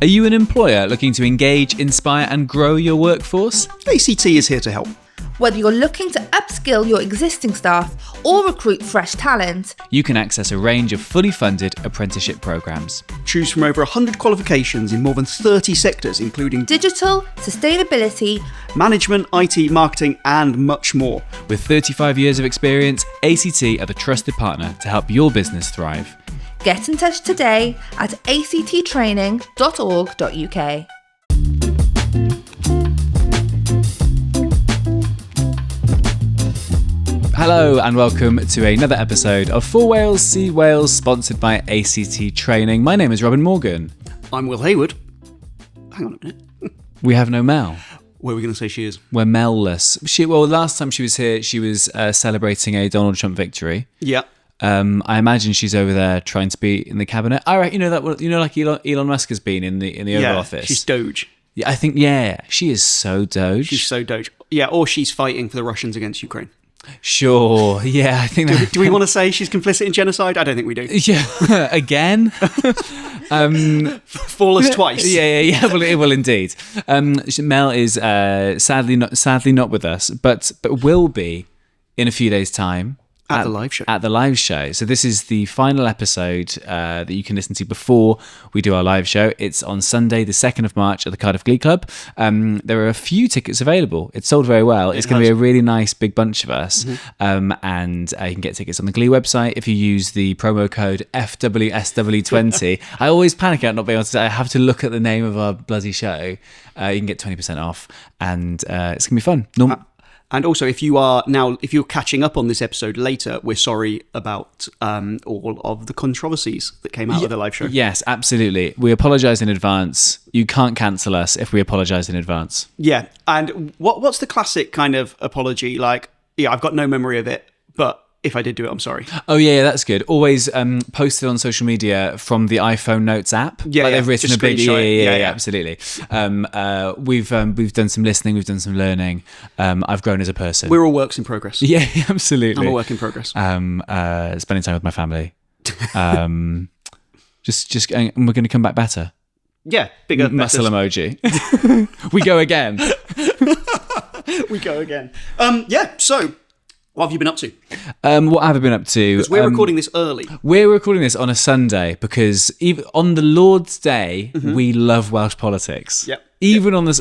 Are you an employer looking to engage, inspire and grow your workforce? ACT is here to help. Whether you're looking to upskill your existing staff or recruit fresh talent, You can access a range of fully funded apprenticeship programs. Choose from over 100 qualifications in more than 30 sectors, including digital, sustainability, management, IT, marketing, and much more. With 35 years of experience, ACT are the trusted partner to help your business thrive. Get in touch today at acttraining.org.uk. Hello and welcome to another episode of For Wales, See Wales, sponsored by ACT Training. My name is Robin Morgan. I'm Will Hayward. Hang on a minute. We have no Mel. Where are we going to say she is? We're Mel-less. Last time she was here, she was celebrating a Donald Trump victory. Yeah. I imagine she's over there trying to be in the cabinet. All right, like Elon Musk has been in the Oval Office. She's Doge. Yeah, I think she is so Doge. She's so Doge. Yeah, or she's fighting for the Russians against Ukraine. Sure. Yeah, I think. Do we want to say she's complicit in genocide? I don't think we do. Yeah. Again. Flawless twice. Yeah. Well, indeed. Mel is sadly not with us, but will be in a few days' time. At the live show. At the live show. So this is the final episode that you can listen to before we do our live show. It's on Sunday, the 2nd of March at the Cardiff Glee Club. There are a few tickets available. It's sold very well. It's going to be a really nice big bunch of us. Mm-hmm. And you can get tickets on the Glee website if you use the promo code FWSW20. I always panic out not being able to say, I have to look at the name of our bloody show. You can get 20% off and it's going to be fun. And also, if you're catching up on this episode later, we're sorry about all of the controversies that came out of the live show. Yes, absolutely. We apologise in advance. You can't cancel us if we apologise in advance. Yeah, and what's the classic kind of apology? Like, yeah, I've got no memory of it, but if I did do it, I'm sorry. Oh yeah, that's good. Always posted on social media from the iPhone Notes app. Yeah, they've written just a big. Yeah, absolutely. We've done some listening, we've done some learning. I've grown as a person. We're all works in progress. Yeah, absolutely. I'm a work in progress. Spending time with my family. Just we're going to come back better. Yeah, bigger muscle emoji. We go again. We go again. So. What have you been up to? What have I been up to? Because we're recording this early. We're recording this on a Sunday because even on the Lord's Day, we love Welsh politics. Yep. Even on the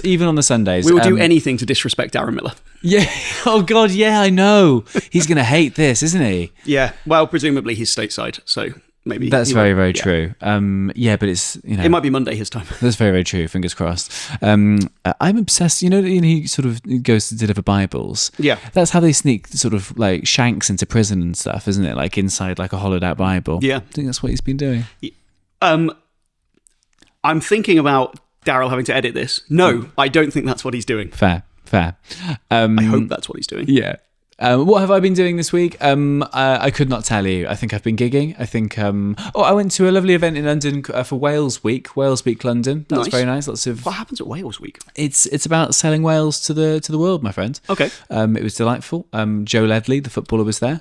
Sundays. We will do anything to disrespect Darren Miller. Yeah. Oh God, yeah, I know. He's going to hate this, isn't he? Yeah. Well, presumably he's stateside, so maybe. That's very, very true. But it's, it might be Monday his time. That's very, very true. Fingers crossed. I'm obsessed. He sort of goes to deliver Bibles. Yeah. That's how they sneak sort of like shanks into prison and stuff, isn't it? Like inside like a hollowed out Bible. Yeah. I think that's what he's been doing. I'm thinking about Daryl having to edit this. No, I don't think that's what he's doing. Fair. I hope that's what he's doing. Yeah. What have I been doing this week? I could not tell you. I think I've been gigging. I think. I went to a lovely event in London for Wales Week London. That was very nice. Lots of. What happens at Wales Week? It's about selling Wales to the world, my friend. Okay. It was delightful. Joe Ledley, the footballer, was there.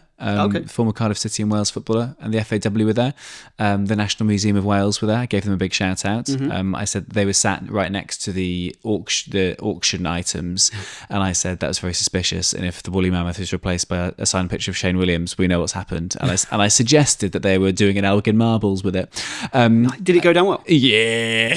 Former Cardiff City and Wales footballer, and the FAW were there. The National Museum of Wales were there. I gave them a big shout out. I said they were sat right next to the auction items, and I said that was very suspicious. And if the woolly mammoth is replaced by a signed picture of Shane Williams, we know what's happened. And I suggested that they were doing an Elgin Marbles with it. Did it go down well? Yeah,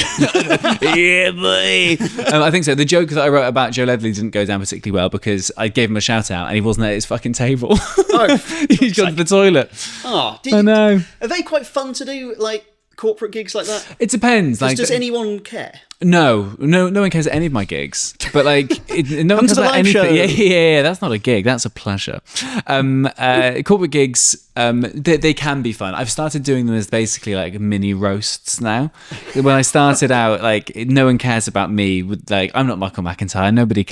yeah, boy. I think so. The joke that I wrote about Joe Ledley didn't go down particularly well because I gave him a shout out and he wasn't at his fucking table. Oh. He's gone to the toilet. Oh, I know. Are they quite fun to do, like corporate gigs like that? It depends. Does anyone care? No one cares at any of my gigs. But like, no one cares about anything. Show. Yeah. That's not a gig. That's a pleasure. Corporate gigs, they can be fun. I've started doing them as basically like mini roasts now. When I started out, like no one cares about me. Like I'm not Michael McIntyre.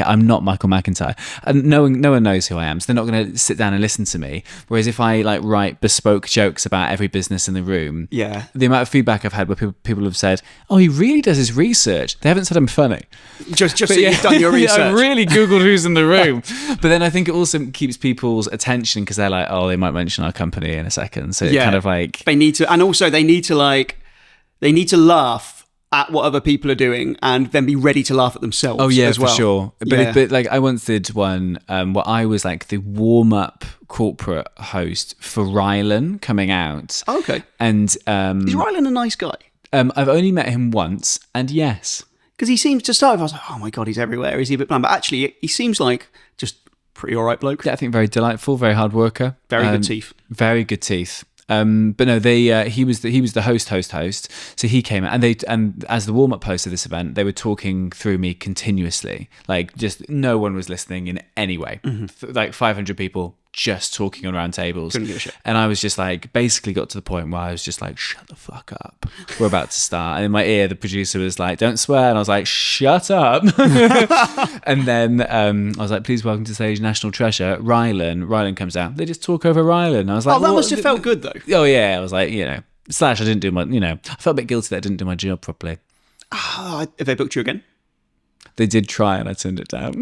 I'm not Michael McIntyre, and no one knows who I am. So they're not going to sit down and listen to me. Whereas if I like write bespoke jokes about every business in the room, the amount of feedback I've had where people have said, "Oh, he really does his research." They haven't said I'm funny. Just so you've done your research. I've really Googled who's in the room. But then I think it also keeps people's attention because they're like, oh, they might mention our company in a second. So it's kind of like... They need to, and also they need to laugh at what other people are doing and then be ready to laugh at themselves. Oh yeah, as well. for sure. But like I once did one where I was like the warm-up corporate host for Rylan coming out. Oh, okay. And is Rylan a nice guy? I've only met him once, and yes. Because he seems to start with, I was like, oh my God, he's everywhere. Is he a bit bland? But actually, he seems like just pretty all right bloke. Yeah, I think very delightful, very hard worker. Very good teeth. Very good teeth. But no, he was the host. So he came out, and as the warm up host of this event, they were talking through me continuously. Like just no one was listening in any way. Like 500 people just talking on round tables. Couldn't give a shit. And I was just like, basically got to the point where I was just like, shut the fuck up. We're about to start. And in my ear, the producer was like, don't swear. And I was like, shut up. And then I was like, please welcome to stage National Treasure, Rylan. Rylan comes out. They just talk over Rylan. I was like, Oh, that must have felt good though. Oh yeah. I was like, I didn't do my, I felt a bit guilty that I didn't do my job properly. Have they booked you again? They did try, and I turned it down.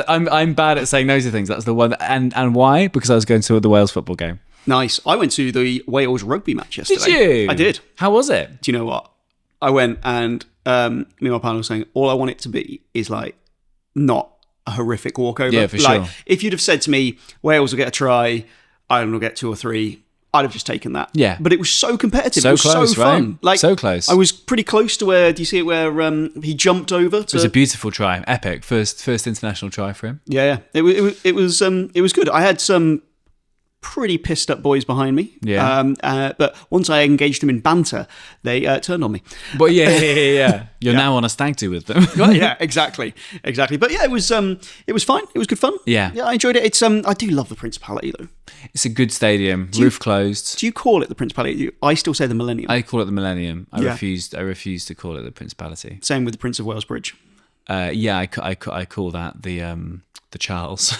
I'm bad at saying no to things. That's the one, and why? Because I was going to the Wales football game. Nice. I went to the Wales rugby match yesterday. Did you? I did. How was it? Do you know what? I went and me and my partner were saying, all I want it to be is like not a horrific walkover. Yeah, for like, sure. If you'd have said to me, Wales will get a try, Ireland will get 2 or 3, I'd have just taken that. Yeah. But it was so competitive. So it was close, so fun. right? Like, so close. I was pretty close to where, do you see it where he jumped over? It was a beautiful try. Epic. First international try for him. Yeah. It was good. I had some pretty pissed up boys behind me. Yeah. But once I engaged them in banter, they turned on me. But yeah. You're now on a stag do with them. Well, yeah, exactly. But yeah, it was fine. It was good fun. Yeah. I enjoyed it. It's I do love the Principality though. It's a good stadium. Roof closed. Do you call it the Principality? I still say the Millennium. I call it the Millennium. I Yeah. refused to call it the Principality. Same with the Prince of Wales Bridge. I call that the Charles.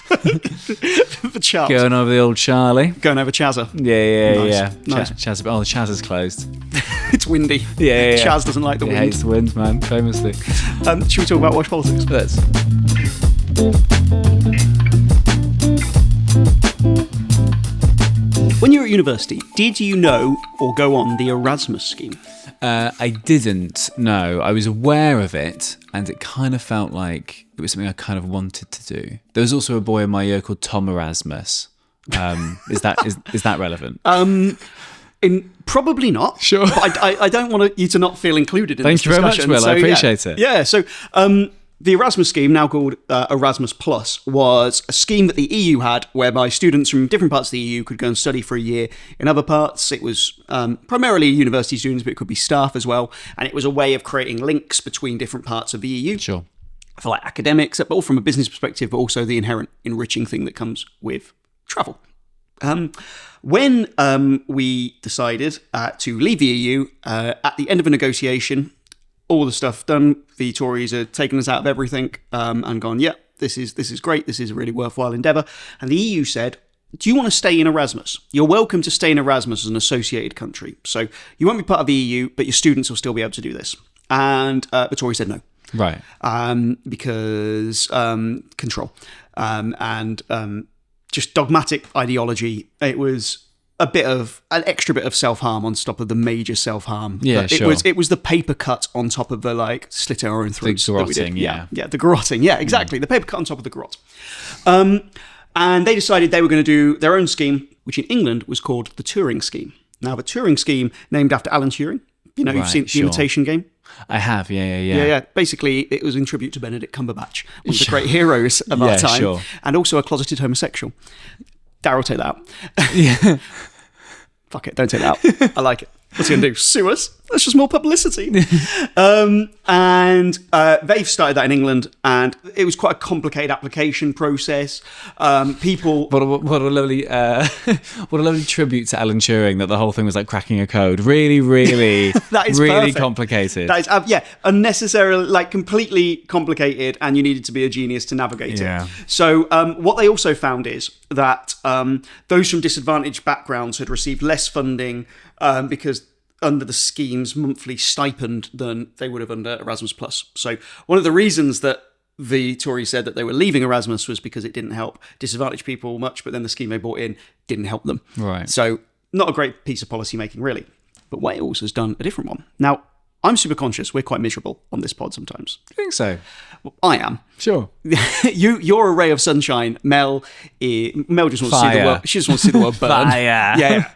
The Charles. Going over the old Charlie. Going over Chazza. Yeah. Nice. Chaz, the Chaz is closed. It's windy. Yeah. Chaz doesn't like the He wind. hates the wind, man, famously. Should we talk about Welsh politics? Let's. When you were at university, did you know or go on the Erasmus scheme? I didn't know. I was aware of it, and it kind of felt like it was something I kind of wanted to do. There was also a boy in my year called Tom Erasmus. Is that relevant? Probably not. Sure. But I don't want you to not feel included in this Thank you very much, discussion. Will. I appreciate it. Yeah. So the Erasmus scheme, now called Erasmus Plus, was a scheme that the EU had whereby students from different parts of the EU could go and study for a year in other parts. It was primarily university students, but it could be staff as well. And it was a way of creating links between different parts of the EU. Sure. For like academics, but all from a business perspective, but also the inherent enriching thing that comes with travel. When we decided to leave the EU, at the end of a negotiation, all the stuff done, the Tories had taken us out of everything and gone, yeah, this is great, this is a really worthwhile endeavour. And the EU said, do you want to stay in Erasmus? You're welcome to stay in Erasmus as an associated country. So you won't be part of the EU, but your students will still be able to do this. And the Tories said no. Right. Because control and just dogmatic ideology. It was an extra bit of self-harm on top of the major self-harm. Yeah, but sure. It was the paper cut on top of the like slitting our own throats. The that we did. garroting, yeah. Yeah, the garroting. Yeah, exactly. The paper cut on top of the garrot. And they decided they were going to do their own scheme, which in England was called the Turing Scheme. Now, the Turing Scheme, named after Alan Turing. You know, you've seen The Imitation Game. I have, yeah. Yeah. Basically, it was in tribute to Benedict Cumberbatch, one of the great heroes of our time, sure. and also a closeted homosexual. Darryl, take that out. Yeah. Fuck it, don't take that out. I like it. What's he going to do? Sue us? That's just more publicity. And they've started that in England, and it was quite a complicated application process. People... What a lovely tribute to Alan Turing that the whole thing was like cracking a code. Really, really, that is really perfect. Complicated. That is, unnecessarily, like completely complicated, and you needed to be a genius to navigate Yeah. it. So what they also found is that those from disadvantaged backgrounds had received less funding because under the scheme's monthly stipend than they would have under Erasmus+. So one of the reasons that the Tories said that they were leaving Erasmus was because it didn't help disadvantaged people much, but then the scheme they brought in didn't help them. Right. So not a great piece of policy making, really. but Wales has done a different one. Now, I'm super conscious we're quite miserable on this pod sometimes. I think so. Well, I am. Sure. You're a ray of sunshine. Mel just wants to see the Fire. world. She just wants to see the world burn. Fire. Yeah.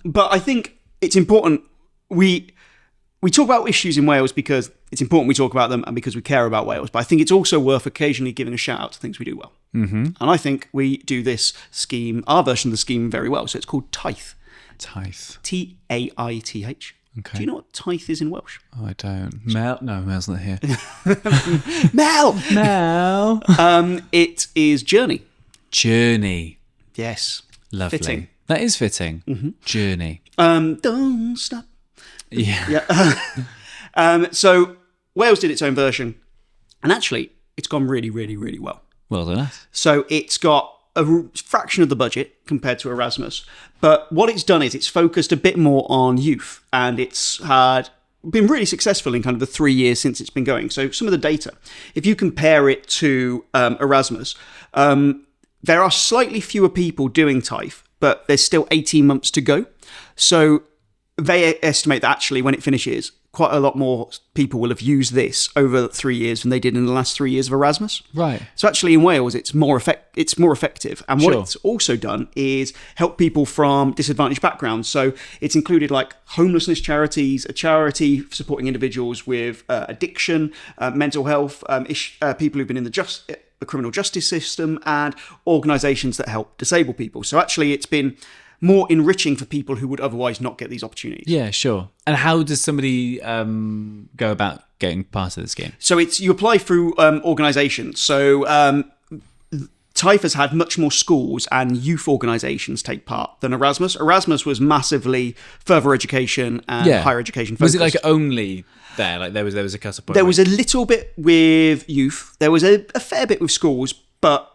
But I think it's important we talk about issues in Wales because it's important we talk about them and because we care about Wales. But I think it's also worth occasionally giving a shout out to things we do well. Mm-hmm. And I think we do this scheme, our version of the scheme, very well. So it's called Taith. Taith. Taith. Okay. Do you know what Taith is in Welsh? Oh, I don't. Mel? No, Mel's not here. Mel! Mel. It is journey. Journey. Yes. Lovely. Fitting. That is fitting. Mm-hmm. Journey. Don't stop. Yeah. So Wales did its own version, and actually, it's gone really, really, really well. Well done. So it's got a fraction of the budget compared to Erasmus, but what it's done is it's focused a bit more on youth, and it's been really successful in kind of the 3 years since it's been going. So some of the data, if you compare it to Erasmus, there are slightly fewer people doing Taith, but there's still 18 months to go. So they estimate that actually when it finishes, quite a lot more people will have used this over 3 years than they did in the last 3 years of Erasmus. Right. So actually in Wales, it's more effective. And what Sure. it's also done is help people from disadvantaged backgrounds. So it's included like homelessness charities, a charity supporting individuals with addiction, mental health, people who've been in the criminal justice system, and organisations that help disabled people. So actually it's been more enriching for people who would otherwise not get these opportunities. Yeah, sure. And how does somebody go about getting part of the scheme? So you apply through organisations. So Taith has had much more schools and youth organisations take part than Erasmus. Erasmus was massively further education and higher education focused. Was it like only there? Like there was a cut-off point? There was a little bit with youth. There was a fair bit with schools, but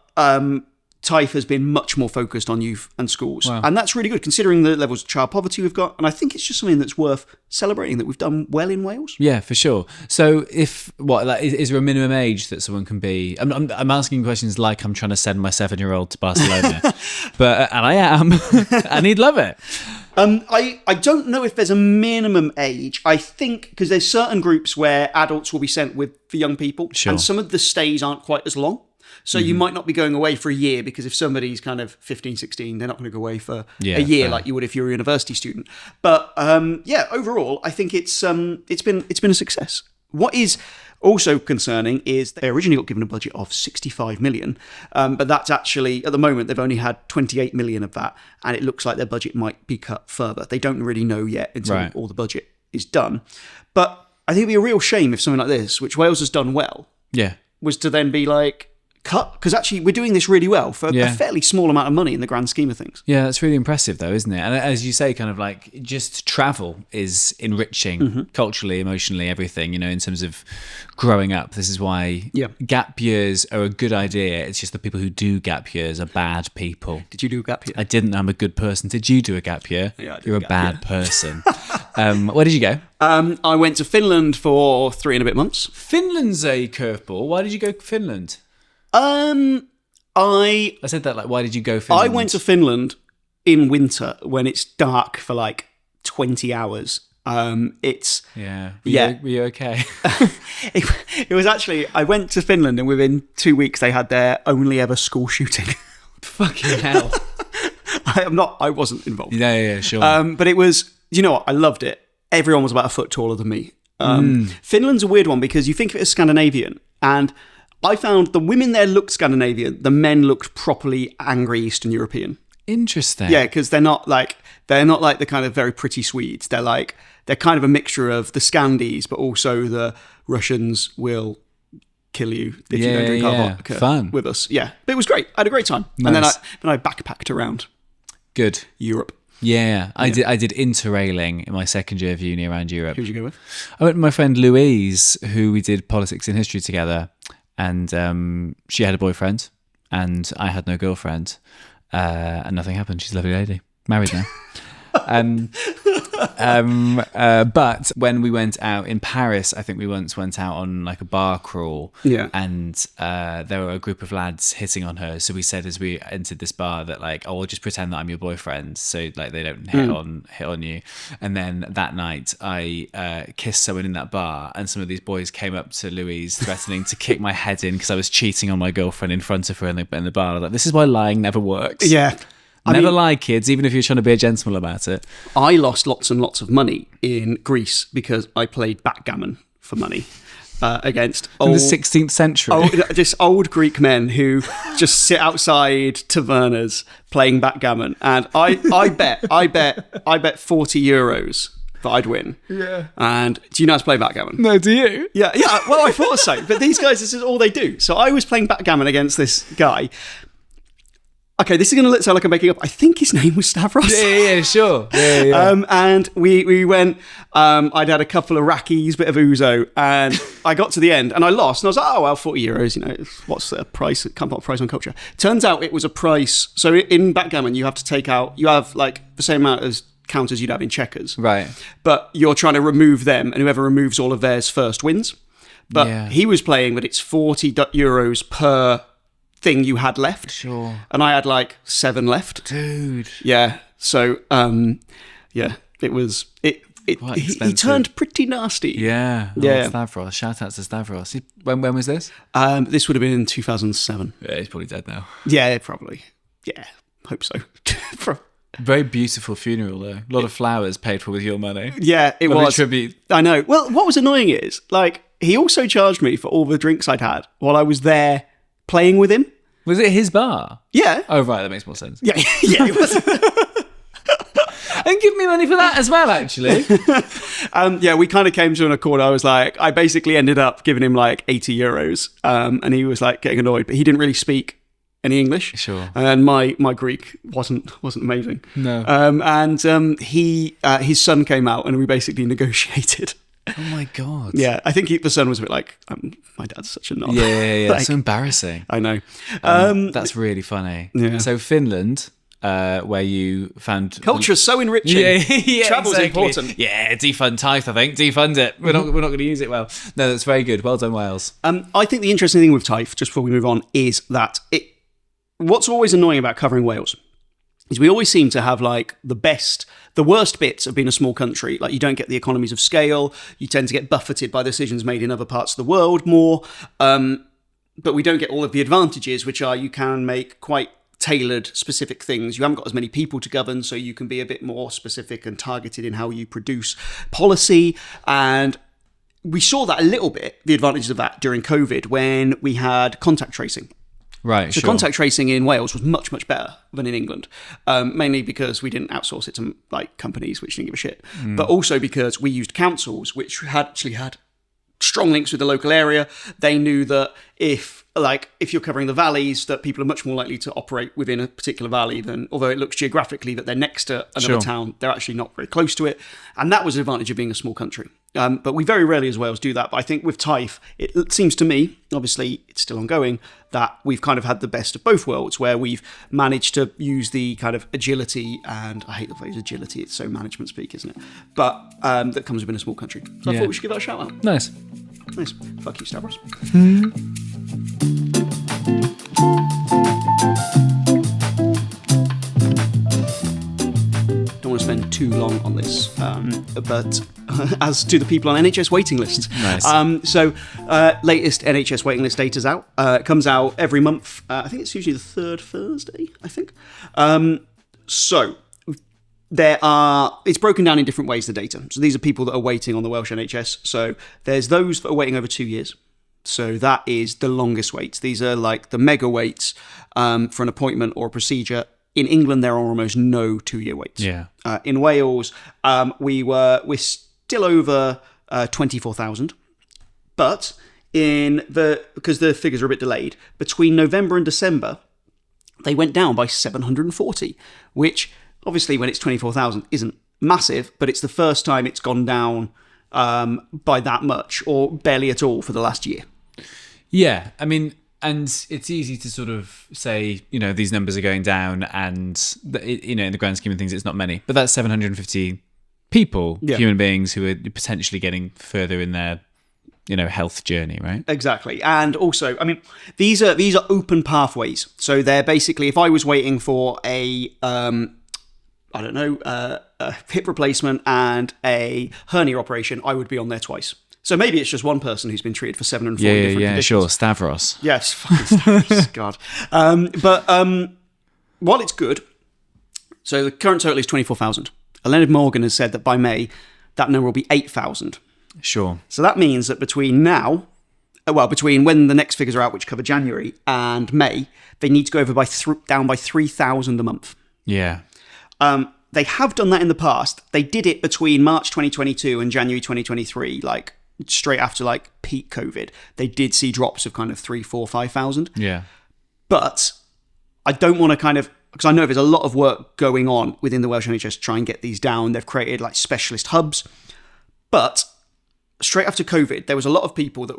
Taith has been much more focused on youth and schools. Wow. And that's really good considering the levels of child poverty we've got. And I think it's just something that's worth celebrating that we've done well in Wales. Yeah, for sure. So is there a minimum age that someone can be? I'm asking questions like I'm trying to send my 7-year-old to Barcelona, and I am, and he'd love it. I don't know if there's a minimum age. I think because there's certain groups where adults will be sent with for young people, Sure. and some of the stays aren't quite as long. So you might not be going away for a year because if somebody's kind of 15, 16, they're not going to go away for a year like you would if you're a university student. But overall, I think it's been a success. What is also concerning is they originally got given a budget of 65 million, but that's actually, at the moment, they've only had 28 million of that, and it looks like their budget might be cut further. They don't really know yet until all the budget is done. But I think it'd be a real shame if something like this, which Wales has done well, was to then be like, cut, because actually we're doing this really well for a fairly small amount of money in the grand scheme of things. Yeah, that's really impressive though, isn't it? And as you say, kind of like just travel is enriching culturally, emotionally, everything, in terms of growing up. This is why gap years are a good idea. It's just the people who do gap years are bad people. Did you do a gap year? I didn't. I'm a good person. Did you do a gap year? Yeah, I did You're a bad person. Where did you go? I went to Finland for 3 and a bit months. Finland's a curveball. Why did you go to Finland? I said that like, why did you go Finland? I went to Finland in winter when it's dark for like 20 hours. Were you okay? It was actually, I went to Finland and within 2 weeks they had their only ever school shooting. Fucking hell. I wasn't involved. Yeah, sure. But it was, you know what, I loved it. Everyone was about a foot taller than me. Finland's a weird one because you think of it as Scandinavian, and I found the women there looked Scandinavian, the men looked properly angry Eastern European. Interesting. Yeah, because they're not like the kind of very pretty Swedes. They're kind of a mixture of the Scandies, but also the Russians will kill you if you don't drink our vodka with us. Yeah, but it was great. I had a great time. Nice. And then I backpacked around. Good. Europe. Yeah, I did interrailing in my second year of uni around Europe. Who did you go with? I went with my friend Louise, who we did politics and history together, and she had a boyfriend, and I had no girlfriend, and nothing happened. She's a lovely lady, married now. But when we went out in Paris, I think we once went out on like a bar crawl, and there were a group of lads hitting on her. So we said as we entered this bar that like, oh, we'll just pretend that I'm your boyfriend, so like they don't hit on you. And then that night, I kissed someone in that bar, and some of these boys came up to Louise, threatening to kick my head in because I was cheating on my girlfriend in front of her in the bar. I was like, this is why lying never works. Yeah. Never lie, kids, even if you're trying to be a gentleman about it. I lost lots and lots of money in Greece because I played backgammon for money against in the 16th century. Just old Greek men who just sit outside tavernas playing backgammon, and I bet €40 that I'd win. Yeah. And do you know how to play backgammon? No, do you? Yeah. Well, I thought so, but these guys, this is all they do. So I was playing backgammon against this guy. Okay, this is going to sound like I'm making up. I think his name was Stavros. Yeah, sure. Yeah. And we went, I'd had a couple of rackies, bit of ouzo, and I got to the end, and I lost. And I was like, oh, well, €40, you know, what's the price? Can't put a price on culture. Turns out it was a price. So in backgammon, you have to take out, you have like the same amount as counters you'd have in checkers. Right. But you're trying to remove them, and whoever removes all of theirs first wins. But he was playing that it's €40 per thing you had left. Sure. And I had like 7 left. Dude. Yeah. So, it was, he turned pretty nasty. Yeah. Yeah. Stavros. Shout out to Stavros. When was this? This would have been in 2007. Yeah, he's probably dead now. Yeah, probably. Yeah. Hope so. Very beautiful funeral though. A lot of flowers paid for with your money. Yeah, it Lovely was. Tribute. I know. Well, what was annoying is, like, he also charged me for all the drinks I'd had while I was there playing with him. Was it his bar? Yeah. Oh, right. That makes more sense. Yeah, it was. And give me money for that as well, actually. We kind of came to an accord. I was like, I basically ended up giving him like €80, and he was like getting annoyed, but he didn't really speak any English. Sure. And my Greek wasn't amazing. No. His son came out, and we basically negotiated. Oh my God. Yeah, I think the son was a bit like, my dad's such a knob. Yeah. Like, so embarrassing. I know. That's really funny. Yeah. So Finland, where you found culture's so enriching. Yeah, Travel's exactly. important. Yeah, defund tithe. I think defund it. We're not going to use it well. No, that's very good. Well done, Wales. I think the interesting thing with tithe, just before we move on, is that what's always annoying about covering Wales is we always seem to have like the worst bits of being a small country. Like, you don't get the economies of scale. You tend to get buffeted by decisions made in other parts of the world more. But we don't get all of the advantages, which are you can make quite tailored, specific things. You haven't got as many people to govern, so you can be a bit more specific and targeted in how you produce policy. And we saw that a little bit, the advantages of that during COVID, when we had contact tracing. Right, So sure. contact tracing in Wales was much, much better than in England, mainly because we didn't outsource it to like companies which didn't give a shit, but also because we used councils which actually had strong links with the local area. They knew that if you're covering the valleys, that people are much more likely to operate within a particular valley than, although it looks geographically that they're next to another town, they're actually not very close to it. And that was an advantage of being a small country. But we very rarely as Wales do that. But I think with TIFE, it seems to me, obviously it's still ongoing, that we've kind of had the best of both worlds, where we've managed to use the kind of agility, and I hate the phrase agility, it's so management speak, isn't it? But that comes within a small country. So I thought we should give that a shout out. Nice. Fuck you, Stavros. Don't want to spend too long on this, but as do the people on NHS waiting lists. Nice. Latest NHS waiting list data's out. It comes out every month. I think it's usually the third Thursday, I think. It's broken down in different ways, the data. So these are people that are waiting on the Welsh NHS. So there's those that are waiting over 2 years. So that is the longest waits. These are like the mega waits for an appointment or a procedure. In England, there are almost no 2-year waits. Yeah. In Wales, we're still over 24,000, but because the figures are a bit delayed, between November and December, they went down by 740, which obviously when it's 24,000 isn't massive, but it's the first time it's gone down by that much, or barely at all, for the last year. Yeah, I mean, And it's easy to sort of say, these numbers are going down, and in the grand scheme of things, it's not many. But that's 750 people, human beings, who are potentially getting further in their health journey, right? Exactly. And also, I mean, these are open pathways. So they're basically, if I was waiting for a hip replacement and a hernia operation, I would be on there twice. So maybe it's just one person who's been treated for 740 different conditions. Sure, Stavros. Yes, fucking Stavros, God. But while it's good, so the current total is 24,000. Leonard Morgan has said that by May, that number will be 8,000. Sure. So that means that between when the next figures are out, which cover January, and May, they need to go over down by 3,000 a month. Yeah. They have done that in the past. They did it between March 2022 and January 2023, like straight after like peak COVID. They did see drops of kind of 3, 4, 5,000. Yeah. But I don't want to because I know there's a lot of work going on within the Welsh NHS to try and get these down. They've created like specialist hubs. But straight after COVID, there was a lot of people that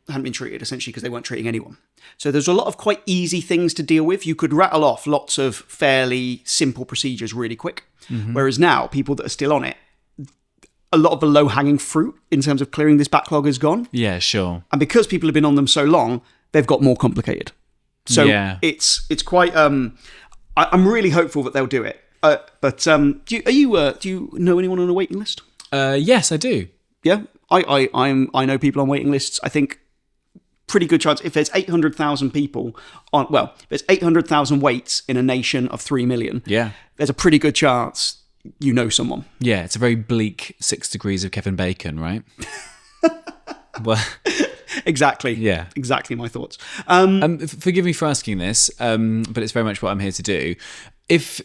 hadn't been treated essentially because they weren't treating anyone. So there's a lot of quite easy things to deal with. You could rattle off lots of fairly simple procedures really quick. Mm-hmm. Whereas now, people that are still on it, a lot of the low-hanging fruit in terms of clearing this backlog is gone. Yeah, sure. And because people have been on them so long, they've got more complicated. So it's quite... I'm really hopeful that they'll do it. But do you know anyone on a waiting list? Yes, I do. Yeah, I know people on waiting lists. I think pretty good chance if there's 800,000 people there's 800,000 waits in a nation of 3 million. Yeah, there's a pretty good chance you know someone. Yeah, it's a very bleak 6 degrees of Kevin Bacon, right? Well, exactly. Yeah, exactly my thoughts. Forgive me for asking this, but it's very much what I'm here to do. If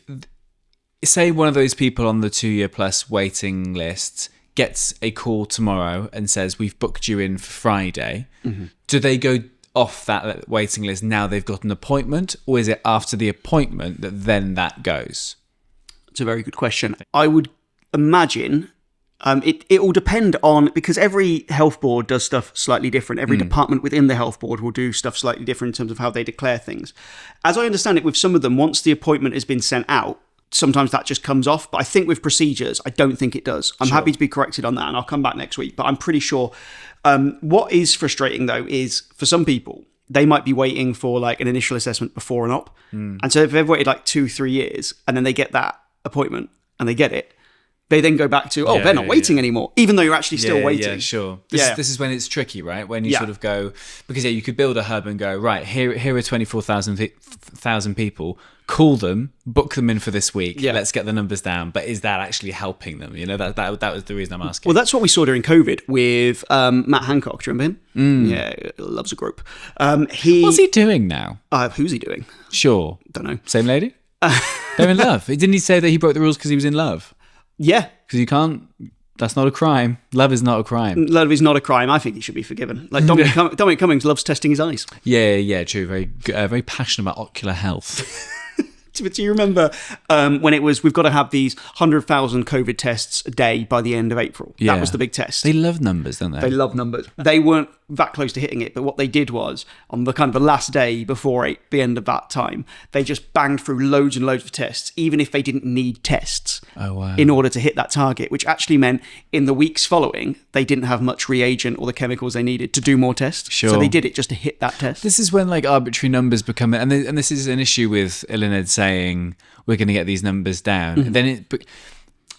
say one of those people on the 2-year plus waiting list gets a call tomorrow and says, we've booked you in for Friday, mm-hmm. do they go off that waiting list now they've got an appointment, or is it after the appointment that then that goes? It's a very good question. I would imagine it will depend on, because every health board does stuff slightly different. Every department within the health board will do stuff slightly different in terms of how they declare things. As I understand it, with some of them, once the appointment has been sent out, sometimes that just comes off. But I think with procedures, I don't think it does. I'm happy to be corrected on that, and I'll come back next week. But I'm pretty sure. What is frustrating, though, is for some people, they might be waiting for like an initial assessment before an op. And so if they've waited like 2-3 years and then they get that appointment and they get it, they then go back to, they're not waiting anymore, even though you're actually still waiting. Yeah, sure. This is when it's tricky, right? When you sort of go, because you could build a hub and go, right, here are 24,000 people, call them, book them in for this week, let's get the numbers down. But is that actually helping them? That was the reason I'm asking. Well, that's what we saw during COVID with Matt Hancock. Do you remember him? Yeah, loves a group. What's he doing now? Who's he doing? Sure. Don't know. Same lady? They're in love. Didn't he say that he broke the rules because he was in love? Yeah. Because you can't... That's not a crime. Love is not a crime. Love is not a crime. I think he should be forgiven. Like Dominic Cummings loves testing his eyes. Yeah, true. Very passionate about ocular health. But do you remember when it was, we've got to have these 100,000 COVID tests a day by the end of April? Yeah. That was the big test. They love numbers, don't they? They love numbers. They weren't that close to hitting it, but what they did was, on the kind of the last day before the end of that time, they just banged through loads and loads of tests, even if they didn't need tests in order to hit that target, which actually meant in the weeks following, they didn't have much reagent or the chemicals they needed to do more tests. Sure. So they did it just to hit that test. This is when like arbitrary numbers become, and this is an issue with Ilined saying we're going to get these numbers down. Mm-hmm. Then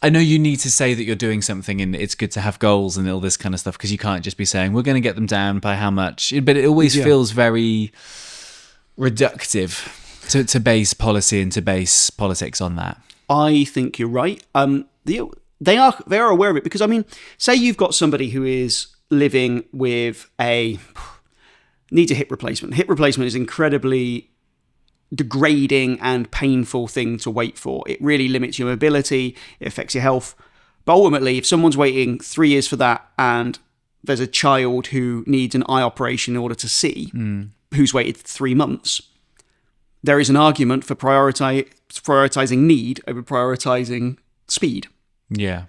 I know you need to say that you're doing something, and it's good to have goals and all this kind of stuff, because you can't just be saying we're going to get them down by how much. But it always feels very reductive to base policy and to base politics on that. I think you're right. They are aware of it, because I mean, say you've got somebody who is living with needs a hip replacement. Hip replacement is incredibly degrading and painful thing to wait for. It really limits your mobility, it affects your health. But ultimately, if someone's waiting 3 years for that, and there's a child who needs an eye operation in order to see, who's waited 3 months, there is an argument for prioritizing need over prioritizing speed. Yeah.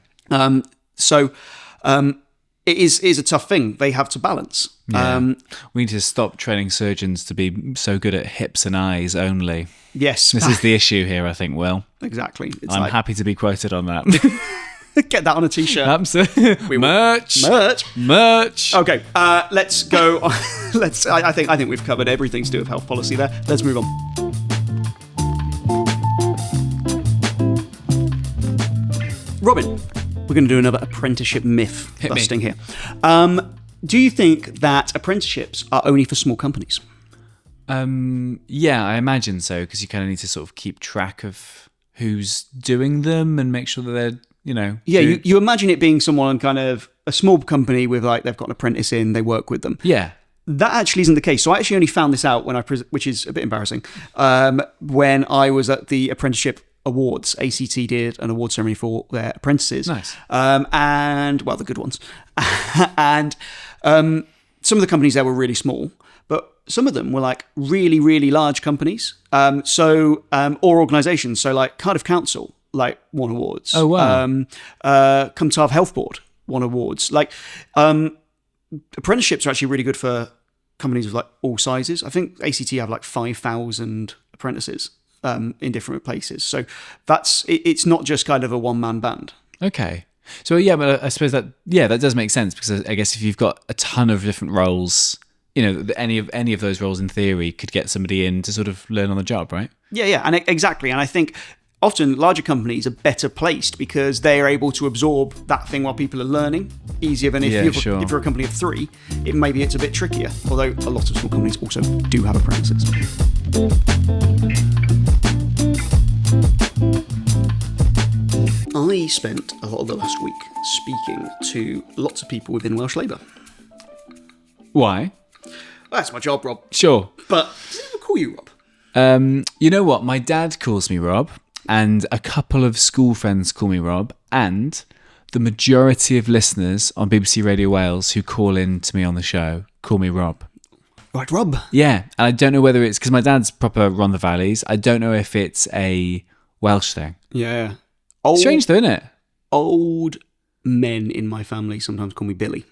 it is a tough thing. They have to balance. Yeah. We need to stop training surgeons to be so good at hips and eyes only. Yes. This is the issue here, I think, Will. Exactly. I'm happy to be quoted on that. Get that on a t-shirt. Absolutely. Merch. Okay, let's go. I think we've covered everything to do with health policy there. Let's move on. Robin, we're going to do another apprenticeship myth busting here. Do you think that apprenticeships are only for small companies? Yeah, I imagine so, because you kind of need to sort of keep track of who's doing them and make sure that they're, you imagine it being someone kind of a small company with like they've got an apprentice in, they work with them. Yeah. That actually isn't the case. So I actually only found this out when which is a bit embarrassing, when I was at the apprenticeship awards. ACT did an award ceremony for their apprentices. Nice. And well, the good ones. And some of the companies there were really small, but some of them were like really, really large companies. Or organisations. So like Cardiff Council, like won awards. Oh wow. Cymru Health Board won awards. Like apprenticeships are actually really good for companies of like all sizes. I think ACT have like 5,000 apprentices in different places. So it's not just kind of a one-man band. Okay. So yeah, but I suppose that does make sense, because I guess if you've got a ton of different roles, any of those roles in theory could get somebody in to sort of learn on the job, right? Yeah, and exactly. And I think often larger companies are better placed because they are able to absorb that thing while people are learning easier than if you're a company of 3. It's a bit trickier. Although a lot of small companies also do have apprentices. I spent a lot of the last week speaking to lots of people within Welsh Labour. Why? Well, that's my job, Rob. Sure. But does anyone call you Rob? You know what? My dad calls me Rob, and a couple of school friends call me Rob, and the majority of listeners on BBC Radio Wales who call in to me on the show call me Rob. Right, Rob. Yeah, and I don't know whether it's because my dad's proper Ron the Valleys. I don't know if it's a Welsh thing. Yeah. Strange though, isn't it? Old men in my family sometimes call me Billy.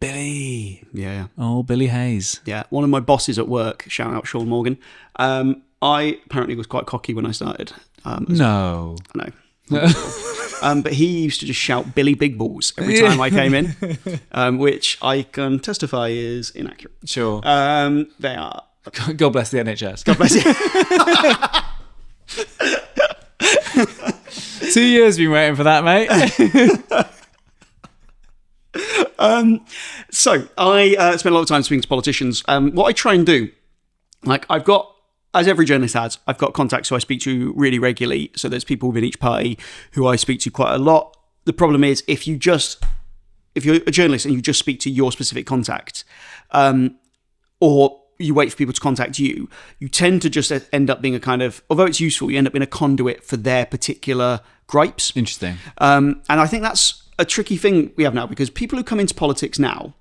Billy. Yeah. Oh, Billy Hayes. Yeah. One of my bosses at work, shout out Sean Morgan, I apparently was quite cocky when I started. No. I know. But he used to just shout Billy Big Balls every time I came in, which I can testify is inaccurate. Sure. They are. God bless the NHS. God bless you. 2 years been waiting for that, mate. So I spend a lot of time speaking to politicians. What I try and do, like I've got, as every journalist has, I've got contacts who I speak to really regularly. So there's people within each party who I speak to quite a lot. The problem is if you're a journalist and you just speak to your specific contact, or you wait for people to contact you, you tend to just end up being a kind of, although it's useful, you end up being a conduit for their particular gripes. Interesting. And I think that's a tricky thing we have now, because people who come into politics now,